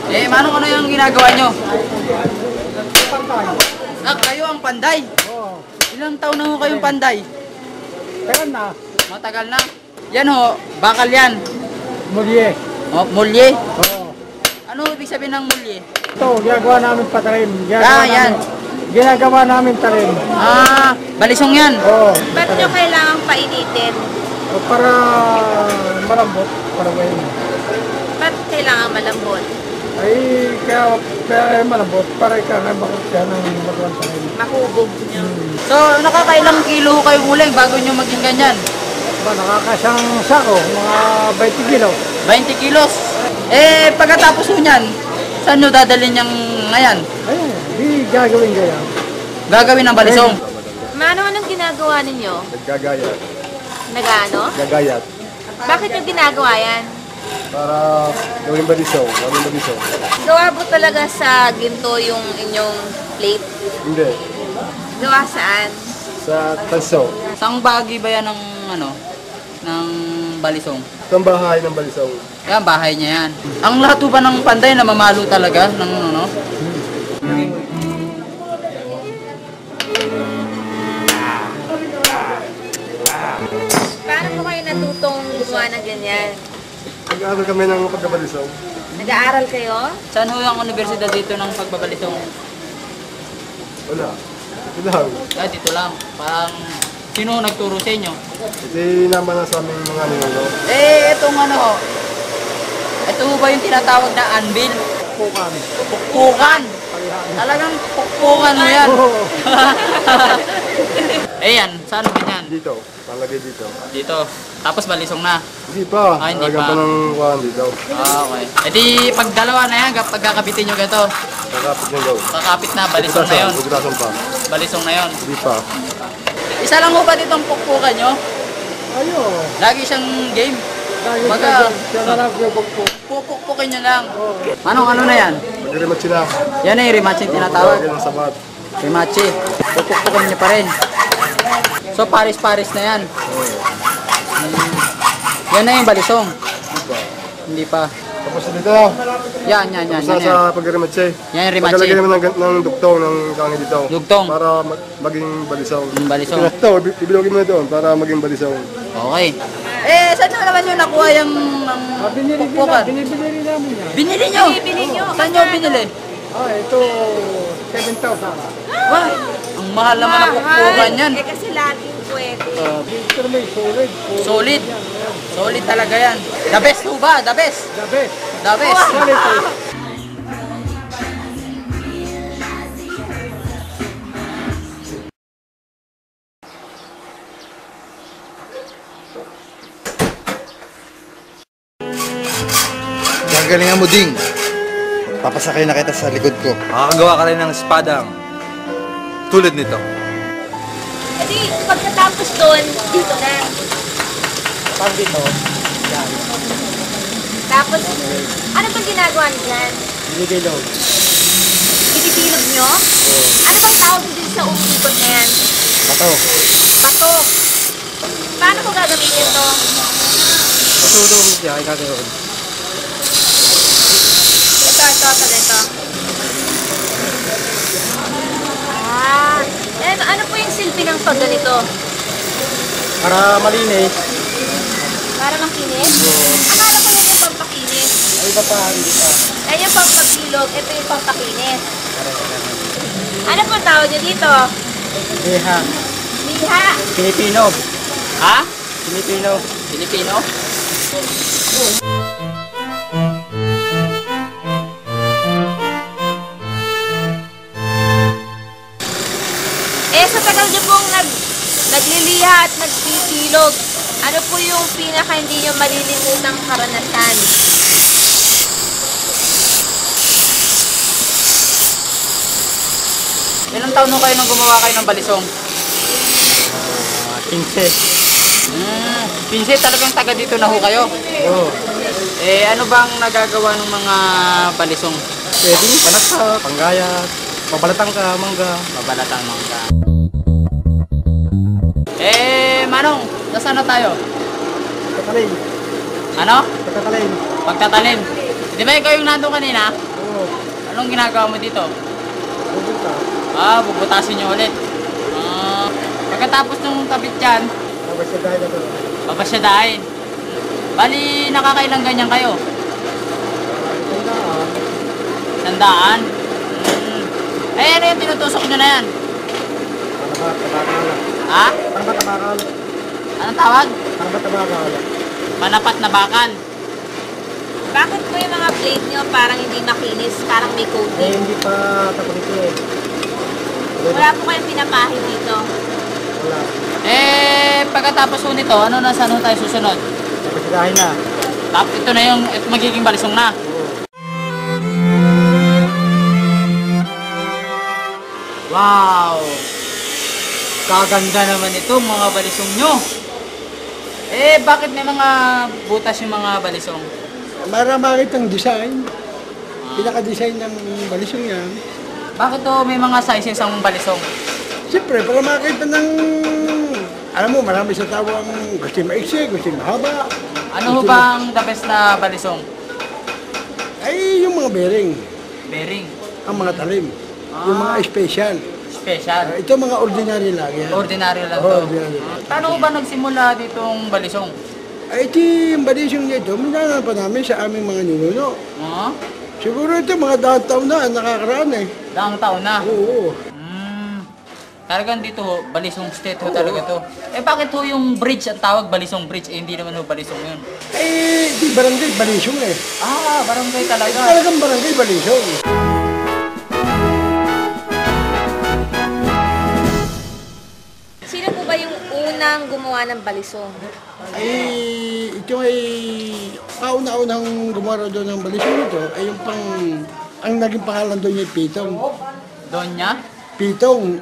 Eh, Manong, ano yung ginagawa nyo? Panday. Ah, kayo ang panday. Oo. Ilang taon na ho kayong panday? Kaya na. Matagal na. Yan ho, bakal yan. Mulye. Oh, mulye. Oo. Ano ibig sabihin ng mulye? Ito, ginagawa namin patalim. Yan. Ginagawa namin talim. Ah, balisong yan. Oo. Ba't nyo kailangang painitin? O, para malambot. Para ngayon. Ba't kailangan malambot? Ay, kaya malambot. Para ikaw na bakit siya ng magawang talim. Mahubog nyo. So, nakakailang kilo kayo muling bago nyo maging ganyan? Ba, nakakasang sako. Mga 20 kilo. 20 kilos. Eh, pagkatapos ho niyan, saan nyo dadalhin yung ngayon? Ayun, di gagawin kaya. Gagawin ng balisong. Mano, anong ginagawa ninyo? Naggagayat. Nag-ano? Gagayat. Bakit nyo ginagawa yan? Para gawin balisaw. Gawin balisaw. Gawa po talaga sa ginto yung inyong plate? Hindi. Gawa saan? Sa tanso. Saan bahagi ba yan ng, ng balisong? Itong bahay ng balisaw. Yan, bahay niya yan. Ang lahat ba ng panday na mamalo talaga ng ano? Paano po kayo natutong gumawa ng ganyan? Nag-aaral kami ng pagkabalisaw. Nag-aaral kayo? Saan ho ang universidad dito ng pagbabalisong? Wala. Ito lang. Ah, dito lang. Parang, sino ho nagturo sa inyo? Ito naman na sa aming mga ninuno. Eh, itong ano, ito ba yung tinatawag na anvil? Pukan. Pukpukan. Talagang pukpukan mo yan. Oo. Eh yan, saan ba yan? Dito. Palagay dito. Dito. Tapos balisong na. Hindi pa. Ah, hindi Lagyan pa. pa ng kuhan dito. Ah, okay. E di, pag dalawa na yan, pagkakabitin nyo ganito, Kakapit ng daw. kakapit na, balisong na yun. Ugutasan pa. Balisong na yun. Hindi pa. Isa lang ho ba ditong pukpukan nyo? Ayun. Lagi siyang game. Dahil Baga, siya na lang yung pagpuk. pupukpukin nyo lang. Manong, ano na yan? Mag-rematch sila. Yan na yung rematch yung tinatawag. Lagyan ng sabat. Rematch. Pupukpukin nyo pa rin. So, paris-paris na yan. Yan na yung balisong. Hindi pa. Tapos dito. Yan. Tapos na sa pag-rematch eh. Yan yung rematch. Pagkalagyan naman ng duktong ng kangi dito. Dugtong. Para maging balisaw. Balisong. Ito, ibilogin mo na doon para maging balisaw. Okay. Eh, saan nyo naman yung nakuha yung pukpukan? Binibili namin yan. Binili nyo? Binili nyo. Saan nyo binili? Ah, ito 7,000. Wah, ang mahal naman ang pukpukan yan. Eh kasi laging pwede. Pero may solid. Solid. Solid talaga yan. The best ho ba? The best. The best. The best. Solid po. Gagalingan mo ding. Papasakay na kita sa likod ko. Makakagawa ka rin ng espadang tulad nito. E di, pagkatapos doon, dito na. Pag dito, Tapos, ano bang ginagawa niyo dyan? binibilo. Binibilog nyo? Ano bang tawag nyo din sa umikot na yan? Bato. Patok. Paano ko gagamitin to? Patulong siya, ay gagawin. Ito. Ah, ano po yung silbi ng pag ganito? Para malinis. Para makinis? Akala ko yan yung pampakinis. Ay, iba pa, hindi pa. Ay, yung pampabilog, ito yung pampakinis. Ano po tawag nyo dito? Iha. Liha. Pilipino. Ha? Pilipino. Filipino? Sa tagal nyo pong nagliliha at nagpipilog, ano po yung pinaka hindi nyo malilimutang karanasan? Ilang taon ho kayo nung gumawa kayo ng balisong? 15. 15, talagang taga dito na ho kayo. Oo. Eh, ano bang nagagawa ng mga balisong? Pwede, panaksa, panggayat, pabalatang ka, mangga. Babalatang mangga. Eh, Manong, nasaan na tayo? Pagkatalim. Ano? Pagkatalim. Pagtatalim. Di ba ikaw yung nandun kanina? Anong ginagawa mo dito? Pupunta. Bubutasin nyo ulit. Pagkatapos ng kabit yan, Tapos sa dahil na ito. babasyadahin. Bali, nakakailang ganyan kayo? Sandaan. Ano yung tinutusok nyo na yan? Ha? Parang matabakal. Anong tawag? Parang matabakal. Manapat na bakal. Bakit po yung mga plate nyo parang hindi makinis, parang may coating? Hindi pa tapos ito eh. Wala po kayong pinapahid dito. Wala. Pagkatapos po nito, ano na saan tayo susunod? Tapos sa dahil na. Tapos ito na yung magiging balisong na. Wow! Kaganda naman ito, mga balisong nyo. Bakit may mga butas yung mga balisong? Para makita ang design. Pinaka-design ng balisong yan. Bakit to may mga sizes ang balisong? Siyempre, para makita ng... Alam mo, marami sa tao ang gusto yung maiksi, gusto yung mahaba. Ano ho ba ang the best na balisong? Ay, yung mga bearing, Bearing. ang mga talim. Yung mga special. Special. Ito mga ordinary lang yan. Ordinary lang Oo, to. ordinary. Paano ho ba nagsimula ditong balisong? Ay, ito yung balisong nito, minana pa namin sa aming mga ninuno. Siguro ito, mga daang taon na, nakakaraan eh. Daang taon na. Oo. Talagang dito ho, balisong state ho talaga to. Bakit ho yung bridge ang tawag balisong bridge? Hindi naman ho balisong yun. Di barangay, balisong eh. Barangay talaga. Talagang barangay, balisong. Sino po ba yung unang gumawa ng balisong? Ito ay kauna-unang gumawa doon ng balisong ito, ay yung ang naging pangalan doon ay Pitong. Doon niya? Pitong.